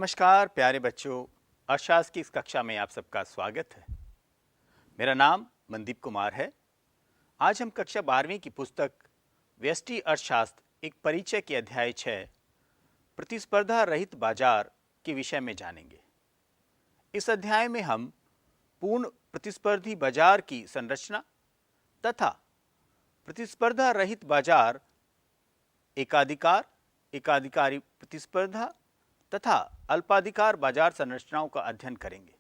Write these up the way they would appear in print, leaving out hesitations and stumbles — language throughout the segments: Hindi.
नमस्कार प्यारे बच्चों, अर्थशास्त्र की इस कक्षा में आप सबका स्वागत है। मेरा नाम मनदीप कुमार है। आज हम कक्षा 12वीं की पुस्तक व्यष्टि अर्थशास्त्र एक परिचय के अध्याय 6 प्रतिस्पर्धा रहित बाजार के विषय में जानेंगे। इस अध्याय में हम पूर्ण प्रतिस्पर्धी बाजार की संरचना तथा प्रतिस्पर्धा रहित बाजार, एकाधिकार, एकाधिकारी प्रतिस्पर्धा तथा अल्पाधिकार बाजार संरचनाओं का अध्ययन करेंगे।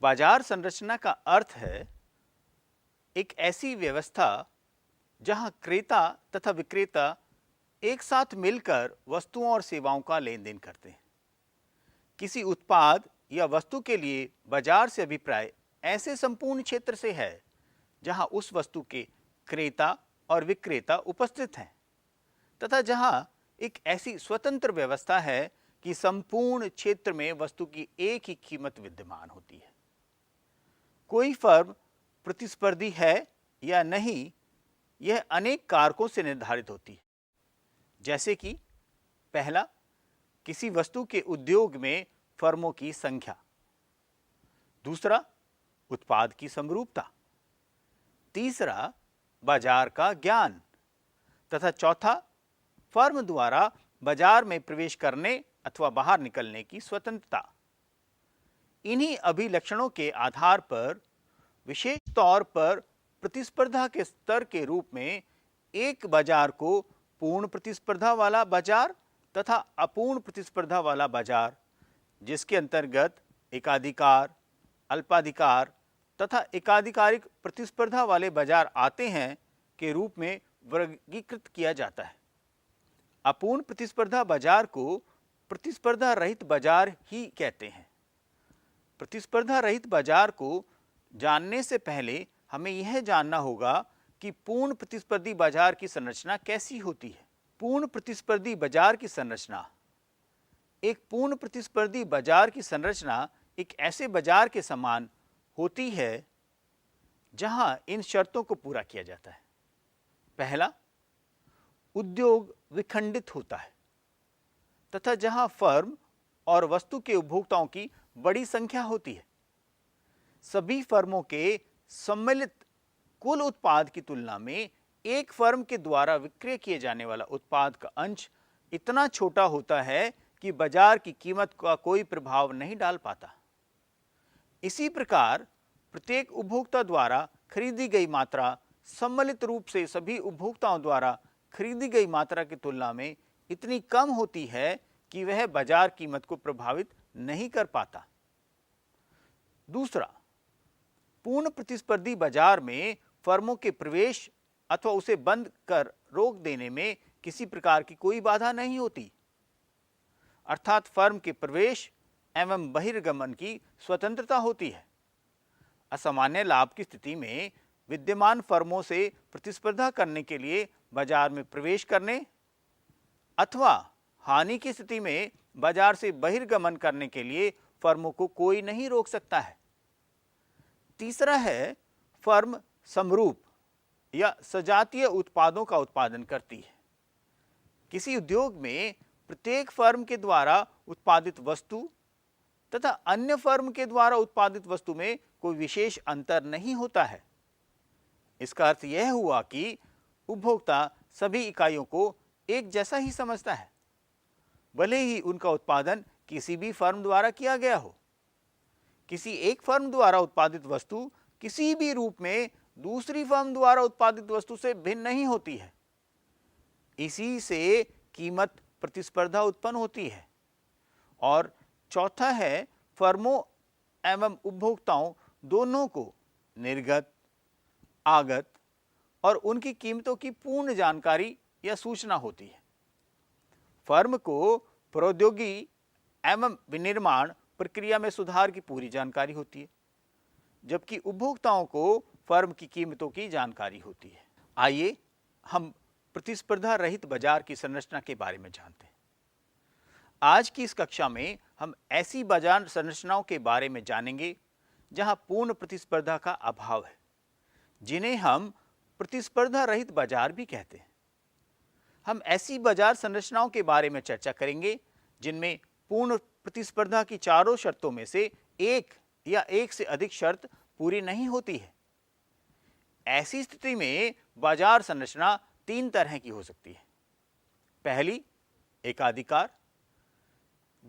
बाजार संरचना का अर्थ है एक ऐसी व्यवस्था जहां क्रेता तथा विक्रेता एक साथ मिलकर वस्तुओं और सेवाओं का लेन देन करते हैं। किसी उत्पाद या वस्तु के लिए बाजार से अभिप्राय ऐसे संपूर्ण क्षेत्र से है जहां उस वस्तु के क्रेता और विक्रेता उपस्थित हैं तथा जहां एक ऐसी स्वतंत्र व्यवस्था है कि संपूर्ण क्षेत्र में वस्तु की एक ही कीमत विद्यमान होती है। कोई फर्म प्रतिस्पर्धी है या नहीं, यह अनेक कारकों से निर्धारित होती है, जैसे कि पहला, किसी वस्तु के उद्योग में फर्मों की संख्या। दूसरा, उत्पाद की समरूपता। तीसरा, बाजार का ज्ञान। तथा चौथा, फर्म द्वारा बाजार में प्रवेश करने अथवा बाहर निकलने की स्वतंत्रता। इन्हीं अभिलक्षणों के आधार पर विशेष तौर पर प्रतिस्पर्धा के स्तर के रूप में एक बाजार को पूर्ण प्रतिस्पर्धा वाला बाजार तथा अपूर्ण प्रतिस्पर्धा वाला बाजार, जिसके अंतर्गत एकाधिकार, अल्पाधिकार तथा एकाधिकारिक प्रतिस्पर्धा वाले बाजार आते हैं, के रूप में वर्गीकृत किया जाता है। अपूर्ण प्रतिस्पर्धा बाजार को प्रतिस्पर्धा रहित बाजार ही कहते हैं। प्रतिस्पर्धा रहित बाजार को जानने से पहले हमें यह जानना होगा कि पूर्ण प्रतिस्पर्धी बाजार की संरचना कैसी होती है। पूर्ण प्रतिस्पर्धी बाजार की संरचना। एक पूर्ण प्रतिस्पर्धी बाजार की संरचना एक ऐसे बाजार के समान होती है जहां इन शर्तों को पूरा किया जाता है। पहला, उद्योग विखंडित होता है तथा जहां फर्म और वस्तु के उपभोक्ताओं की बड़ी संख्या होती है। सभी फर्मों के सम्मिलित कुल उत्पाद की तुलना में एक फर्म के द्वारा विक्रय किए जाने वाला उत्पाद का अंश इतना छोटा होता है कि बाजार की कीमत का कोई प्रभाव नहीं डाल पाता। इसी प्रकार प्रत्येक उपभोक्ता द्वारा खरीदी गई मात्रा सम्मिलित रूप से सभी उपभोक्ताओं द्वारा खरीदी गई मात्रा की तुलना में इतनी कम होती है कि वह बाजार कीमत को प्रभावित नहीं कर पाता। दूसरा, पूर्ण प्रतिस्पर्धी बाजार में फर्मों के प्रवेश अथवा उसे बंद कर रोक देने में किसी प्रकार की कोई बाधा नहीं होती, अर्थात फर्म के प्रवेश एवं बहिर्गमन की स्वतंत्रता होती है। असामान्य लाभ की स्थिति में विद्यमान फर्मों से प्रतिस्पर्धा करने के लिए बाजार में प्रवेश करने अथवा हानि की स्थिति में बाजार से बहिर्गमन करने के लिए फर्मों को कोई नहीं रोक सकता है। तीसरा है, फर्म समरूप या सजातीय उत्पादों का उत्पादन करती है। किसी उद्योग में प्रत्येक फर्म के द्वारा उत्पादित वस्तु तथा अन्य फर्म के द्वारा उत्पादित वस्तु में कोई विशेष अंतर नहीं होता है। इसका अर्थ यह हुआ कि उपभोक्ता सभी इकाइयों को एक जैसा ही समझता है, भले ही उनका उत्पादन किसी भी फर्म द्वारा किया गया हो। किसी एक फर्म द्वारा उत्पादित वस्तु किसी भी रूप में दूसरी फर्म द्वारा उत्पादित वस्तु से भिन्न नहीं होती है। इसी से कीमत प्रतिस्पर्धा उत्पन्न होती है। और चौथा है, फर्मों एवं उपभोक्ताओं दोनों को निर्गत, आगत और उनकी कीमतों की पूर्ण जानकारी या सूचना होती है। फर्म को प्रौद्योगिकी एवं विनिर्माण प्रक्रिया में सुधार की पूरी जानकारी होती है, जबकि उपभोक्ताओं को फर्म की कीमतों की जानकारी होती है। आइए हम प्रतिस्पर्धा रहित बाजार की संरचना के बारे में जानते हैं। आज की इस कक्षा में हम ऐसी बाजार संरचनाओं के बारे में जानेंगे जहां पूर्ण प्रतिस्पर्धा का अभाव है, जिन्हें हम प्रतिस्पर्धा रहित बाजार भी कहते हैं। हम ऐसी बाजार संरचनाओं के बारे में चर्चा करेंगे जिनमें पूर्ण प्रतिस्पर्धा की चारों शर्तों में से एक या एक से अधिक शर्त पूरी नहीं होती है। ऐसी स्थिति में बाजार संरचना तीन तरह की हो सकती है। पहली, एकाधिकार।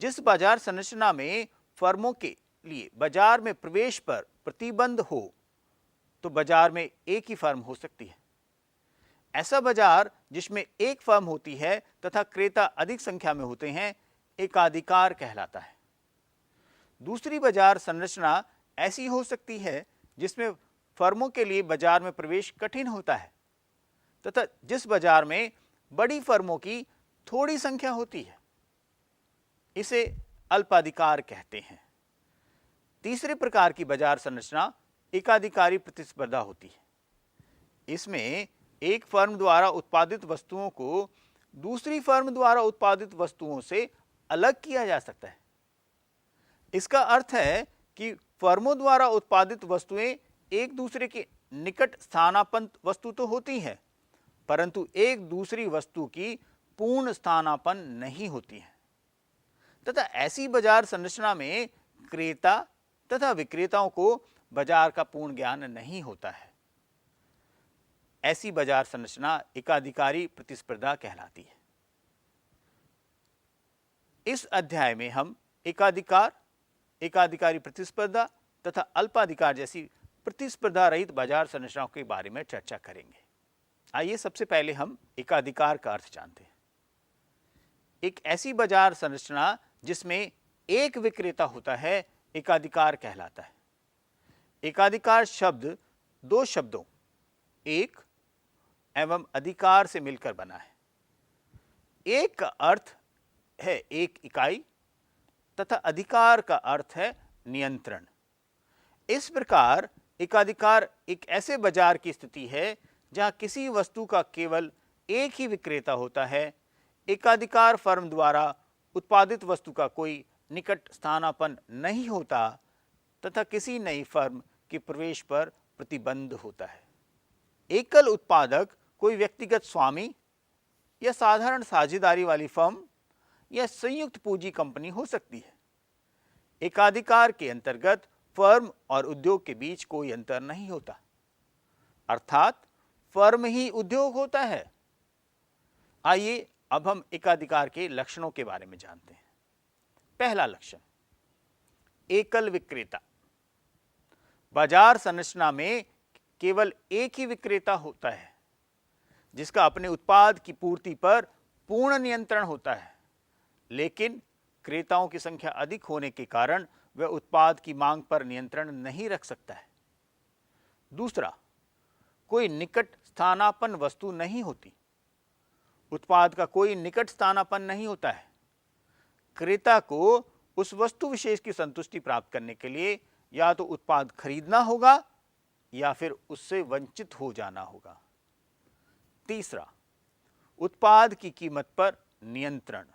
जिस बाजार संरचना में फर्मों के लिए बाजार में प्रवेश पर प्रतिबंध हो, तो बाजार में एक ही फर्म हो सकती है। ऐसा बाजार जिसमें एक फर्म होती है तथा क्रेता अधिक संख्या में होते हैं, एकाधिकार कहलाता है। दूसरी बाजार संरचना ऐसी हो सकती है जिसमें फर्मों के लिए बाजार में प्रवेश कठिन होता है तथा जिस बाजार में बड़ी फर्मों की थोड़ी संख्या होती है, इसे अल्पाधिकार कहते हैं। तीसरे प्रकार की बाजार संरचना एकाधिकारी प्रतिस्पर्धा होती है। इसमें एक फर्म द्वारा उत्पादित वस्तुओं को दूसरी फर्म द्वारा उत्पादित वस्तुओं से अलग किया जा सकता है। इसका अर्थ है कि फर्मों द्वारा उत्पादित वस्तुएं एक दूसरे के निकट स्थानापन्न वस्तु तो होती हैं, परंतु एक दूसरी वस्तु की पूर्ण स्थानापन्न नहीं होती है तथा ऐसी बाजार संरचना में क्रेता तथा विक्रेताओं को बाजार का पूर्ण ज्ञान नहीं होता है। ऐसी बाजार संरचना एकाधिकारी प्रतिस्पर्धा कहलाती है। इस अध्याय में हम एकाधिकार, एकाधिकारी प्रतिस्पर्धा तथा अल्पाधिकार जैसी प्रतिस्पर्धा रहित बाजार संरचनाओं के बारे में चर्चा करेंगे। आइए सबसे पहले हम एकाधिकार का अर्थ जानते हैं। एक ऐसी बाजार संरचना जिसमें एक विक्रेता होता है, एकाधिकार कहलाता है। एकाधिकार शब्द दो शब्दों एक एवं अधिकार से मिलकर बना है। एक का अर्थ है एक इकाई तथा अधिकार का अर्थ है नियंत्रण। इस प्रकार एकाधिकार एक ऐसे बाजार की स्थिति है जहां किसी वस्तु का केवल एक ही विक्रेता होता है। एकाधिकार फर्म द्वारा उत्पादित वस्तु का कोई निकट स्थानापन्न नहीं होता तथा किसी नई फर्म के प्रवेश पर प्रतिबंध होता है। एकल उत्पादक कोई व्यक्तिगत स्वामी या साधारण साझेदारी वाली फर्म या संयुक्त पूंजी कंपनी हो सकती है। एकाधिकार के अंतर्गत फर्म और उद्योग के बीच कोई अंतर नहीं होता, अर्थात फर्म ही उद्योग होता है। आइए अब हम एकाधिकार के लक्षणों के बारे में जानते हैं। पहला लक्षण, एकल विक्रेता। बाजार संरचना में केवल एक ही विक्रेता होता है जिसका अपने उत्पाद की पूर्ति पर पूर्ण नियंत्रण होता है, लेकिन क्रेताओं की संख्या अधिक होने के कारण वह उत्पाद की मांग पर नियंत्रण नहीं रख सकता है। दूसरा, कोई निकट स्थानापन्न वस्तु नहीं होती। उत्पाद का कोई निकट स्थानापन्न नहीं होता है। क्रेता को उस वस्तु विशेष की संतुष्टि प्राप्त करने के लिए या तो उत्पाद खरीदना होगा या फिर उससे वंचित हो जाना होगा। तीसरा, उत्पाद की कीमत पर नियंत्रण।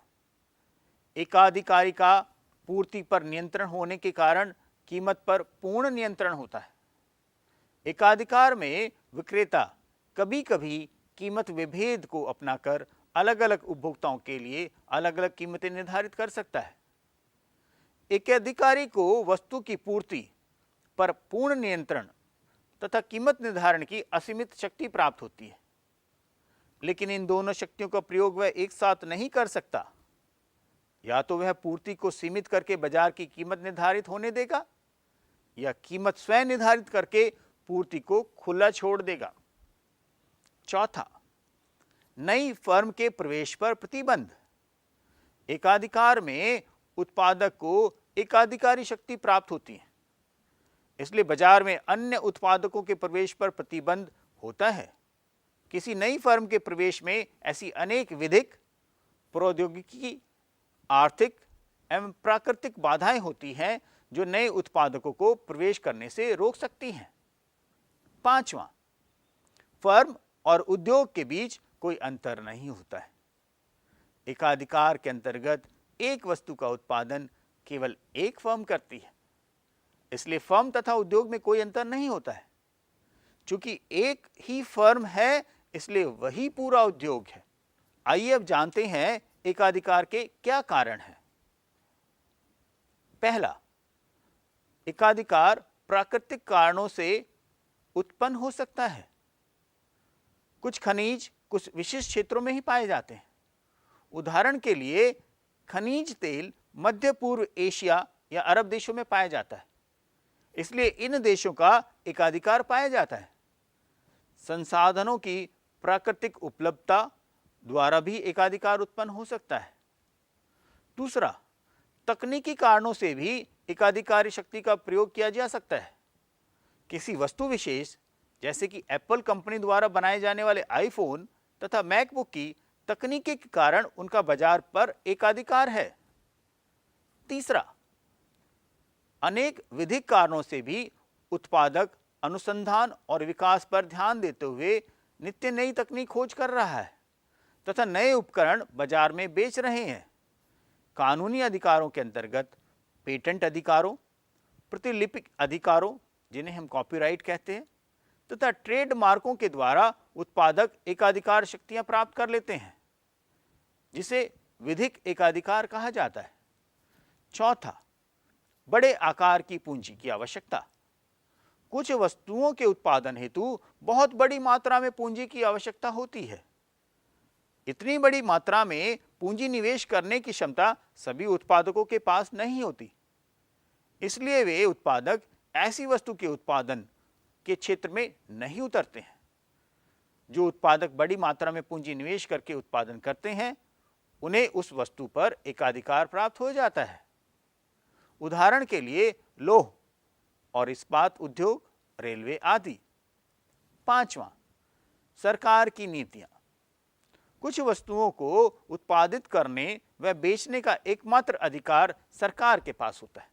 एकाधिकारी का पूर्ति पर नियंत्रण होने के कारण कीमत पर पूर्ण नियंत्रण होता है। एकाधिकार में विक्रेता कभी कभी कीमत विभेद को अपनाकर अलग अलग उपभोक्ताओं के लिए अलग अलग कीमतें निर्धारित कर सकता है। एकाधिकारी को वस्तु की पूर्ति पर पूर्ण नियंत्रण तथा कीमत निर्धारण की असीमित शक्ति प्राप्त होती है, लेकिन इन दोनों शक्तियों का प्रयोग वह एक साथ नहीं कर सकता। या तो वह पूर्ति को सीमित करके बाजार की कीमत निर्धारित होने देगा या कीमत स्वयं निर्धारित करके पूर्ति को खुला छोड़ देगा। चौथा, नई फर्म के प्रवेश पर प्रतिबंध। एकाधिकार में उत्पादक को एकाधिकारी शक्ति प्राप्त होती है, इसलिए बाजार में अन्य उत्पादकों के प्रवेश पर प्रतिबंध होता है। किसी नई फर्म के प्रवेश में ऐसी अनेक विधिक, प्रौद्योगिकी, आर्थिक एवं प्राकृतिक बाधाएं होती हैं जो नए उत्पादकों को प्रवेश करने से रोक सकती हैं। पांचवां, फर्म और उद्योग के बीच कोई अंतर नहीं होता है। एकाधिकार के अंतर्गत एक वस्तु का उत्पादन केवल एक फर्म करती है, इसलिए फर्म तथा उद्योग में कोई अंतर नहीं होता है। चूंकि एक ही फर्म है, इसलिए वही पूरा उद्योग है। आइए अब जानते हैं एकाधिकार के क्या कारण हैं। पहला, एकाधिकार प्राकृतिक कारणों से उत्पन्न हो सकता है। कुछ खनिज कुछ विशिष्ट क्षेत्रों में ही पाए जाते हैं। उदाहरण के लिए खनिज तेल मध्य पूर्व एशिया या अरब देशों में पाया जाता है, इसलिए इन देशों का एकाधिकार पाया जाता है। संसाधनों की प्राकृतिक उपलब्धता द्वारा भी एकाधिकार उत्पन्न हो सकता है। दूसरा, तकनीकी कारणों से भी एकाधिकारी शक्ति का प्रयोग किया जा सकता है। किसी वस्तु विशेष जैसे कि एप्पल कंपनी द्वारा बनाए जाने वाले आईफोन तथा मैकबुक की तकनीकी के कारण उनका बाजार पर एकाधिकार है। तीसरा, अनेक विधिक कारणों से भी उत्पादक अनुसंधान और विकास पर ध्यान देते हुए नित्य नई तकनीक खोज कर रहा है तथा नए उपकरण बाजार में बेच रहे हैं। कानूनी अधिकारों के अंतर्गत पेटेंट अधिकारों, प्रतिलिपिक अधिकारों जिन्हें हम कॉपीराइट कहते हैं, तथा ट्रेडमार्कों के द्वारा उत्पादक एकाधिकार शक्तियां प्राप्त कर लेते हैं, जिसे विधिक एकाधिकार कहा जाता है। चौथा, बड़े आकार की पूंजी की आवश्यकता। कुछ वस्तुओं के उत्पादन हेतु बहुत बड़ी मात्रा में पूंजी की आवश्यकता होती है। इतनी बड़ी मात्रा में पूंजी निवेश करने की क्षमता सभी उत्पादकों के पास नहीं होती, इसलिए वे उत्पादक ऐसी वस्तु के उत्पादन के क्षेत्र में नहीं उतरते हैं। जो उत्पादक बड़ी मात्रा में पूंजी निवेश करके उत्पादन करते हैं, उन्हें उस वस्तु पर एकाधिकार प्राप्त हो जाता है। उदाहरण के लिए लौह और इस्पात उद्योग, रेलवे आदि। पांचवा, सरकार की नीतियां। कुछ वस्तुओं को उत्पादित करने व बेचने का एकमात्र अधिकार सरकार के पास होता है।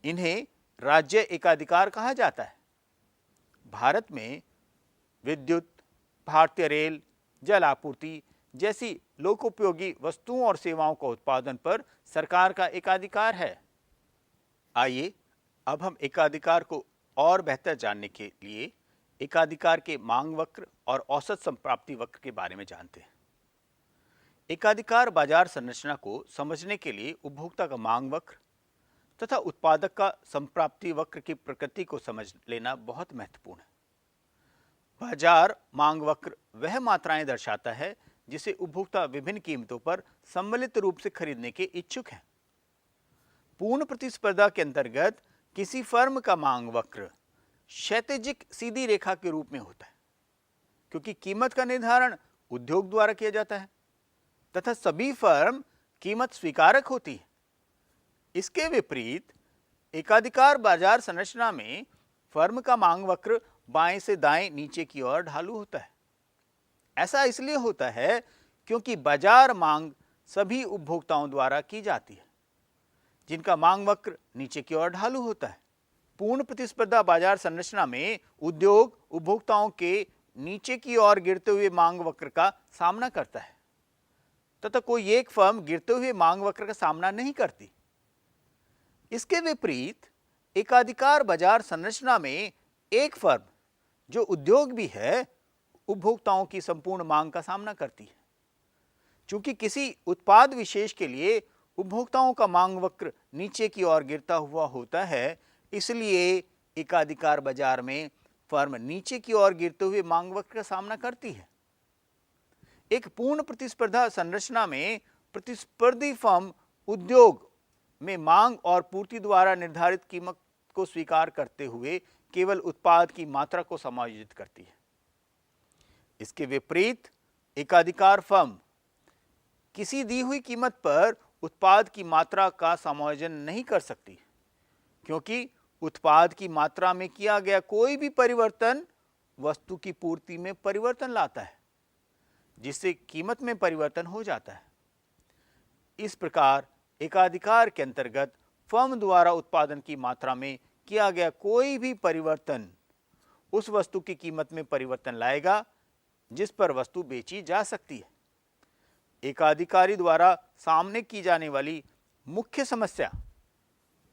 इन्हें राज्य एकाधिकार कहा जाता है। भारत में विद्युत, भारतीय रेल, जल आपूर्ति जैसी लोकोपयोगी वस्तुओं और सेवाओं का उत्पादन पर सरकार का एकाधिकार है। आइए अब हम एकाधिकार को और बेहतर जानने के लिए एकाधिकार के मांग वक्र और औसत संप्राप्ति वक्र के बारे में जानते हैं। एकाधिकार बाजार संरचना को समझने के लिए उपभोक्ता का मांग वक्र तथा उत्पादक का संप्राप्ति वक्र की प्रकृति को समझ लेना बहुत महत्वपूर्ण है। बाजार मांग वक्र वह मात्राएं दर्शाता है जिसे उपभोक्ता विभिन्न कीमतों पर सम्मिलित रूप से खरीदने के इच्छुक हैं। पूर्ण प्रतिस्पर्धा के अंतर्गत किसी फर्म का मांग वक्र क्षैतिजिक सीधी रेखा के रूप में होता है, क्योंकि कीमत का निर्धारण उद्योग द्वारा किया जाता है तथा सभी फर्म कीमत स्वीकारक होती है। इसके विपरीत एकाधिकार बाजार संरचना में फर्म का मांग वक्र बाएं से दाएं नीचे की ओर ढालू होता है। ऐसा इसलिए होता है क्योंकि बाजार मांग सभी उपभोक्ताओं द्वारा की जाती है, जिनका मांग वक्र नीचे की ओर ढालू होता है। पूर्ण प्रतिस्पर्धा बाजार संरचना में उद्योग उपभोक्ताओं के नीचे की ओर गिरते हुए मांग वक्र का सामना करता है तथा कोई एक फर्म गिरते हुए मांग वक्र का सामना नहीं करती। इसके विपरीत एकाधिकार बाजार संरचना में एक फर्म, जो उद्योग भी है, उपभोक्ताओं की संपूर्ण मांग का सामना करती है। चूंकि किसी उत्पाद विशेष के लिए उपभोक्ताओं का मांग वक्र नीचे की ओर गिरता हुआ होता है, इसलिए एकाधिकार बाजार में फर्म नीचे की ओर गिरते हुए मांग वक्र का सामना करती है। एक पूर्ण प्रतिस्पर्धा संरचना में प्रतिस्पर्धी फर्म उद्योग में मांग और पूर्ति द्वारा निर्धारित कीमत को स्वीकार करते हुए केवल उत्पाद की मात्रा को समायोजित करती है। इसके विपरीत एकाधिकार फर्म किसी दी हुई कीमत पर उत्पाद की मात्रा का समायोजन नहीं कर सकती, क्योंकि उत्पाद की मात्रा में किया गया कोई भी परिवर्तन वस्तु की पूर्ति में परिवर्तन लाता है, जिससे कीमत में परिवर्तन हो जाता है। इस प्रकार एकाधिकार के अंतर्गत फर्म द्वारा उत्पादन की मात्रा में किया गया कोई भी परिवर्तन उस वस्तु की कीमत में परिवर्तन लाएगा जिस पर वस्तु बेची जा सकती है। एकाधिकारी द्वारा सामने की जाने वाली मुख्य समस्या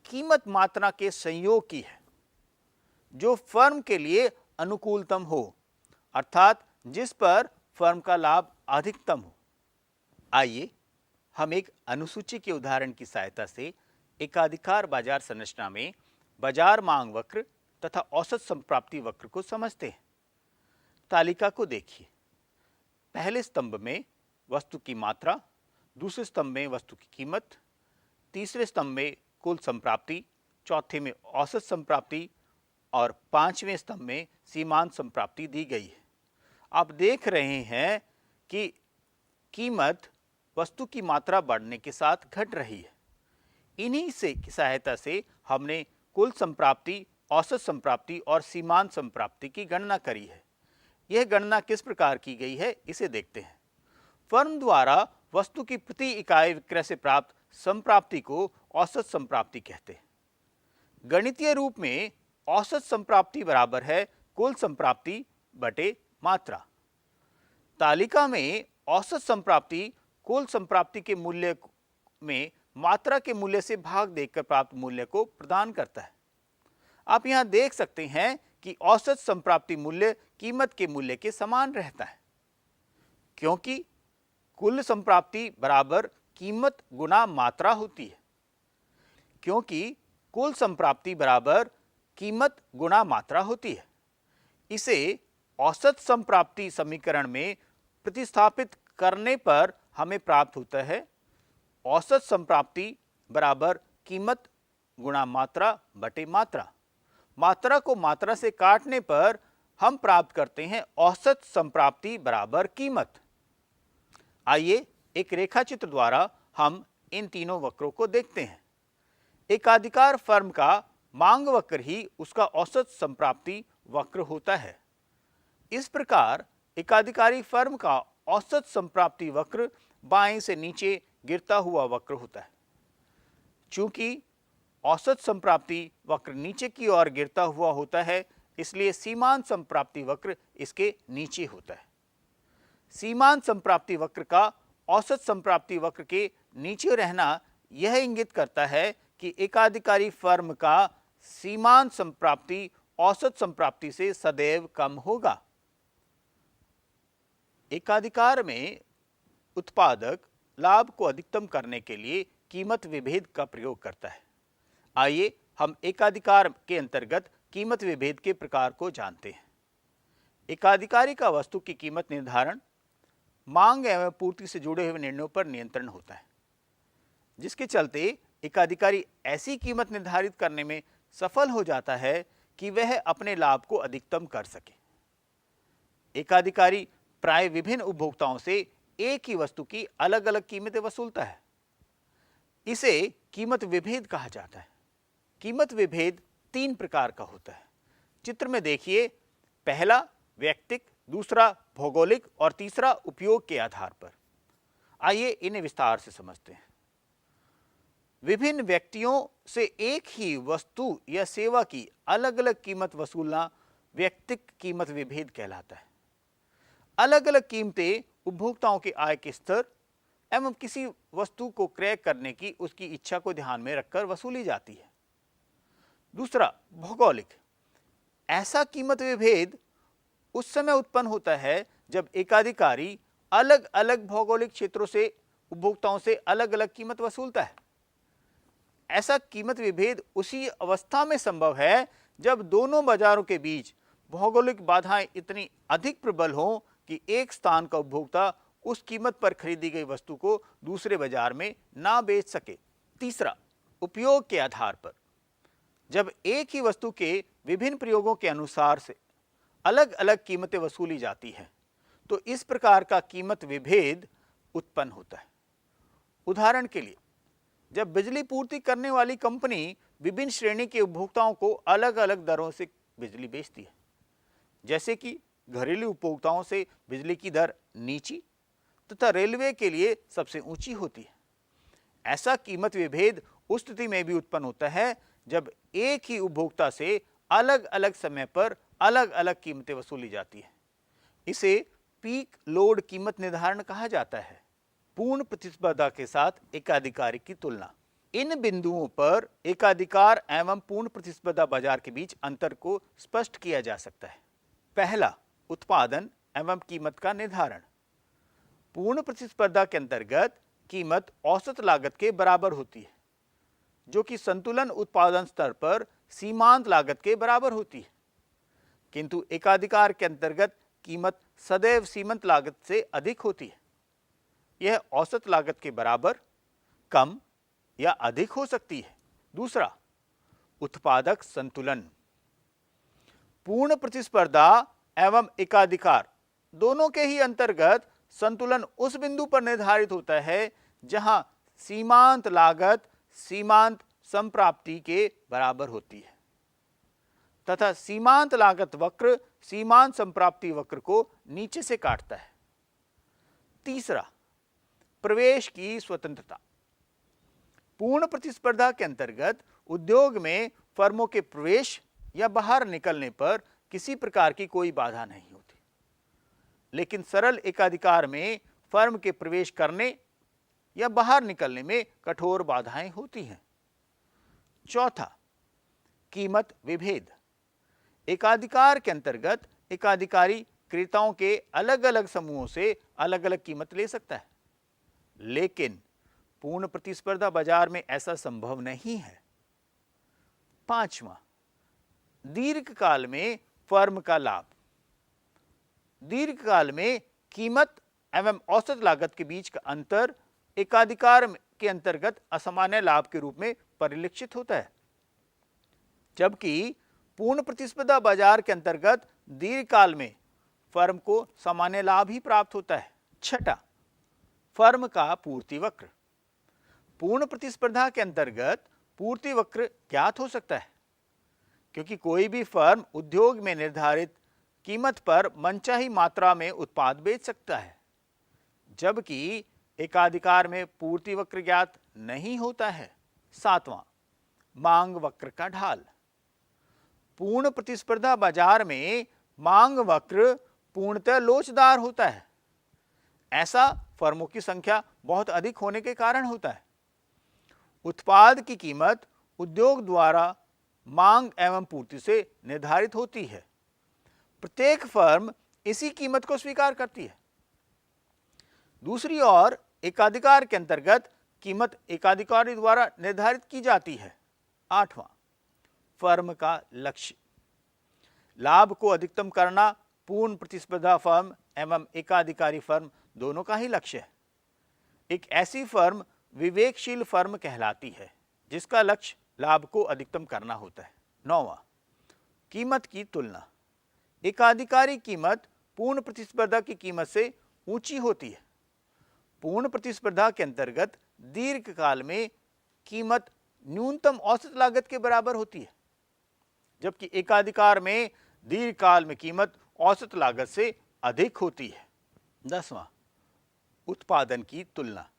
कीमत मात्रा के संयोग की है, जो फर्म के लिए अनुकूलतम हो, अर्थात जिस पर फर्म का लाभ अधिकतम हो। आइए हम एक अनुसूची के उदाहरण की सहायता से एकाधिकार बाजार संरचना में बाजार मांग वक्र तथा औसत संप्राप्ति वक्र को समझते हैं। तालिका को देखिए। पहले स्तंभ में वस्तु की मात्रा, दूसरे स्तंभ में वस्तु की कीमत, तीसरे स्तंभ में कुल संप्राप्ति, चौथे में औसत संप्राप्ति और पांचवें स्तंभ में सीमांत संप्राप्ति दी गई है। आप देख रहे हैं कि कीमत वस्तु की मात्रा बढ़ने के साथ घट रही है। इन्हीं से की सहायता से हमने कुल संप्राप्ति, औसत संप्राप्ति और सीमांत संप्राप्ति की गणना करी है। यह गणना किस प्रकार की गई है, इसे देखते हैं। फर्म द्वारा वस्तु की प्रति इकाई विक्रय से प्राप्त संप्राप्ति को औसत संप्राप्ति कहते हैं। गणितीय रूप में औसत संप्राप्ति बराबर है कुल संप्राप्ति बटे मात्रा। तालिका में औसत संप्राप्ति कुल संप्राप्ति के मूल्य में मात्रा के मूल्य से भाग देकर प्राप्त मूल्य को प्रदान करता है। आप यहां देख सकते हैं कि औसत संप्राप्ति मूल्य कीमत के मूल्य के समान रहता है, क्योंकि कुल संप्राप्ति बराबर कीमत गुना मात्रा होती है। क्योंकि कुल संप्राप्ति बराबर कीमत गुना मात्रा होती है, इसे औसत संप्राप्ति समीकरण में प्रतिस्थापित करने पर हमें प्राप्त होता है औसत संप्राप्ति बराबर कीमत गुणा मात्रा बटे मात्रा। मात्रा को मात्रा से काटने पर हम प्राप्त करते हैं औसत संप्राप्ति बराबर कीमत। आइए एक रेखाचित्र द्वारा हम इन तीनों वक्रों को देखते हैं। एकाधिकार फर्म का मांग वक्र ही उसका औसत संप्राप्ति वक्र होता है। इस प्रकार एकाधिकारी फर्म का औसत संप्राप्ति वक्र बाएं से नीचे गिरता हुआ वक्र होता है। चूंकि औसत संप्राप्ति वक्र नीचे की ओर गिरता हुआ होता है, इसलिए सीमांत संप्राप्ति वक्र इसके नीचे होता है। सीमांत संप्राप्ति वक्र का औसत संप्राप्ति वक्र के नीचे रहना यह इंगित करता है कि एकाधिकारी फर्म का सीमांत संप्राप्ति औसत संप्राप्ति से सदैव कम होगा। एकाधिकार में उत्पादक लाभ को अधिकतम करने के लिए कीमत विभेद का प्रयोग करता है। आइए हम एकाधिकार के अंतर्गत कीमत विभेद के प्रकार को जानते हैं। एकाधिकारी का वस्तु की कीमत निर्धारण मांग एवं पूर्ति से जुड़े हुए निर्णयों पर नियंत्रण होता है, जिसके चलते एकाधिकारी ऐसी कीमत निर्धारित करने में सफल हो जाता है कि वह अपने लाभ को अधिकतम कर सके। एकाधिकारी प्राय विभिन्न उपभोक्ताओं से एक ही वस्तु की अलग अलग कीमतें वसूलता है। इसे कीमत विभेद कहा जाता है। कीमत विभेद तीन प्रकार का होता है। चित्र में देखिए, पहला व्यक्तिक, दूसरा भौगोलिक और तीसरा उपयोग के आधार पर। आइए इन्हें विस्तार से समझते हैं। विभिन्न व्यक्तियों से एक ही वस्तु या सेवा की अलग अलग कीमत वसूलना व्यक्तिक कीमत विभेद कहलाता है। अलग अलग कीमतें उपभोक्ताओं के आय के स्तर एवं किसी वस्तु को क्रय करने की उसकी इच्छा को ध्यान में रखकर वसूली जाती है। दूसरा भौगोलिक। ऐसा कीमत विभेद उस समय उत्पन्न होता है जब एकाधिकारी अलग अलग भौगोलिक क्षेत्रों से उपभोक्ताओं से अलग अलग कीमत वसूलता है। ऐसा कीमत विभेद उसी अवस्था में संभव है जब दोनों बाजारों के बीच भौगोलिक बाधाएं इतनी अधिक प्रबल हों कि एक स्थान का उपभोक्ता उस कीमत पर खरीदी गई वस्तु को दूसरे बाजार में ना बेच सके। तीसरा उपयोग के आधार पर। जब एक ही वस्तु के विभिन्न प्रयोगों के अनुसार से अलग अलग कीमतें वसूली जाती हैं, तो इस प्रकार का कीमत विभेद उत्पन्न होता है। उदाहरण के लिए, जब बिजली पूर्ति करने वाली कंपनी विभिन्न श्रेणी के उपभोक्ताओं को अलग अलग दरों से बिजली बेचती है, जैसे कि घरेलू उपभोक्ताओं से बिजली की दर नीची तथा रेलवे के लिए सबसे ऊंची होती है। ऐसा कीमत विभेद उस स्थिति में भी उत्पन्न होता है जब एक ही उपभोक्ता से अलग अलग समय पर अलग अलग कीमतें वसूली जाती है। इसे पीक लोड कीमत निर्धारण कहा जाता है। पूर्ण प्रतिस्पर्धा के साथ एकाधिकारी की तुलना। इन बिंदुओं पर एकाधिकार एवं पूर्ण प्रतिस्पर्धा बाजार के बीच अंतर को स्पष्ट किया जा सकता है। पहला, उत्पादन एवं कीमत का निर्धारण। पूर्ण प्रतिस्पर्धा के अंतर्गत कीमत औसत लागत के बराबर होती है। जो कि संतुलन उत्पादन स्तर पर सीमांत लागत के बराबर होती है, किंतु एकाधिकार के अंतर्गत कीमत सदैव सीमांत लागत से अधिक होती है। यह औसत लागत के बराबर, कम या अधिक हो सकती है। दूसरा, उत्पादक संतुलन। पूर्ण प्रतिस्पर्धा एवं एकाधिकार दोनों के ही अंतर्गत संतुलन उस बिंदु पर निर्धारित होता है जहां सीमांत लागत सीमांत संप्राप्ति के बराबर होती है तथा सीमांत लागत वक्र सीमांत संप्राप्ति वक्र को नीचे से काटता है। तीसरा, प्रवेश की स्वतंत्रता। पूर्ण प्रतिस्पर्धा के अंतर्गत उद्योग में फर्मों के प्रवेश या बाहर निकलने पर किसी प्रकार की कोई बाधा नहीं होती, लेकिन सरल एकाधिकार में फर्म के प्रवेश करने या बाहर निकलने में कठोर बाधाएं होती हैं। चौथा, कीमत विभेद। एकाधिकार के अंतर्गत एकाधिकारी क्रेताओं के अलग अलग समूहों से अलग अलग कीमत ले सकता है, लेकिन पूर्ण प्रतिस्पर्धा बाजार में ऐसा संभव नहीं है। पांचवा, दीर्घकाल में फर्म का लाभ। दीर्घकाल में कीमत एवं औसत लागत के बीच का अंतर एकाधिकार के अंतर्गत असामान्य लाभ के रूप में परिलक्षित होता है, जबकि पूर्ण प्रतिस्पर्धा बाजार के अंतर्गत दीर्घकाल में फर्म को सामान्य लाभ ही प्राप्त होता है। छठा, फर्म का पूर्ति वक्र। पूर्ण प्रतिस्पर्धा के अंतर्गत पूर्ति वक्र ज्ञात हो सकता है, क्योंकि कोई भी फर्म उद्योग में निर्धारित कीमत पर मनचाही मात्रा में उत्पाद बेच सकता है, जबकि एकाधिकार में पूर्ति वक्र ज्ञात नहीं होता है। सातवां, मांग वक्र का ढाल। पूर्ण प्रतिस्पर्धा बाजार में मांग वक्र पूर्णतः लोचदार होता है। ऐसा फर्मों की संख्या बहुत अधिक होने के कारण होता है। उत्पाद की कीमत उद्योग द्वारा मांग एवं पूर्ति से निर्धारित होती है। प्रत्येक फर्म इसी कीमत को स्वीकार करती है। दूसरी ओर एकाधिकार के अंतर्गत कीमत एकाधिकारी द्वारा निर्धारित की जाती है। आठवां, फर्म का लक्ष्य। लाभ को अधिकतम करना पूर्ण प्रतिस्पर्धा फर्म एवं एकाधिकारी फर्म दोनों का ही लक्ष्य है। एक ऐसी फर्म विवेकशील फर्म कहलाती है जिसका लक्ष्य लाभ को अधिकतम करना होता है। नौवां, कीमत की तुलना। एकाधिकारी कीमत पूर्ण प्रतिस्पर्धा की कीमत से ऊंची होती है। पूर्ण प्रतिस्पर्धा के अंतर्गत दीर्घकाल में कीमत न्यूनतम औसत लागत के बराबर होती है, जबकि एकाधिकार में दीर्घकाल में कीमत औसत लागत से अधिक होती है। 10वां, उत्पादन की तुलना।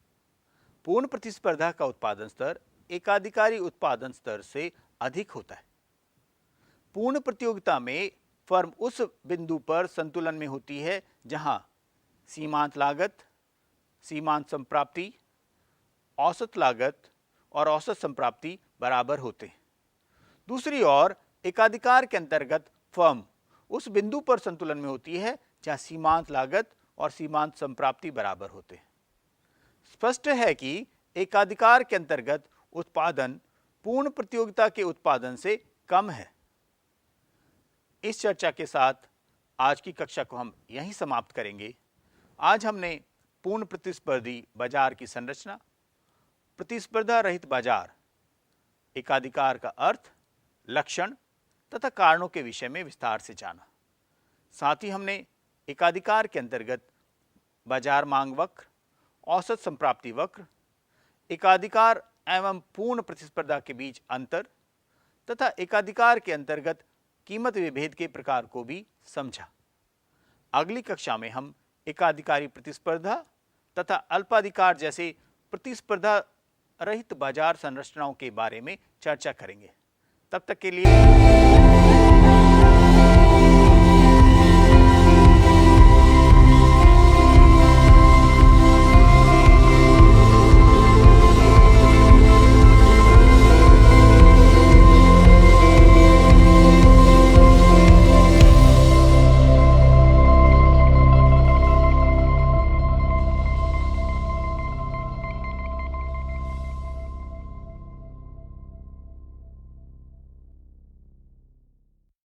पूर्ण प्रतिस्पर्धा का उत्पादन स्तर एकाधिकारी उत्पादन स्तर से अधिक होता है। पूर्ण प्रतियोगिता में फर्म उस बिंदु पर संतुलन में होती है जहां सीमांत लागत, सीमांत संप्राप्ति, औसत लागत और औसत संप्राप्ति बराबर होते हैं। दूसरी ओर एकाधिकार के अंतर्गत फर्म उस बिंदु पर संतुलन में होती है जहां सीमांत लागत और सीमांत संप्राप्ति बराबर होते हैं। स्पष्ट है कि एकाधिकार के अंतर्गत उत्पादन पूर्ण प्रतियोगिता के उत्पादन से कम है। इस चर्चा के साथ आज की कक्षा को हम यहीं समाप्त करेंगे। आज हमने पूर्ण प्रतिस्पर्धी बाजार की संरचना, प्रतिस्पर्धा रहित बाजार, एकाधिकार का अर्थ, लक्षण तथा कारणों के विषय में विस्तार से जाना। साथ ही हमने एकाधिकार के अंतर्गत बाजार मांग वक्र, औसत संप्राप्ति वक्र, एकाधिकार एवं पूर्ण प्रतिस्पर्धा के बीच अंतर तथा एकाधिकार के अंतर्गत कीमत विभेद के प्रकार को भी समझा। अगली कक्षा में हम एकाधिकारी प्रतिस्पर्धा तथा अल्पाधिकार जैसे प्रतिस्पर्धा रहित बाजार संरचनाओं के बारे में चर्चा करेंगे। तब तक के लिए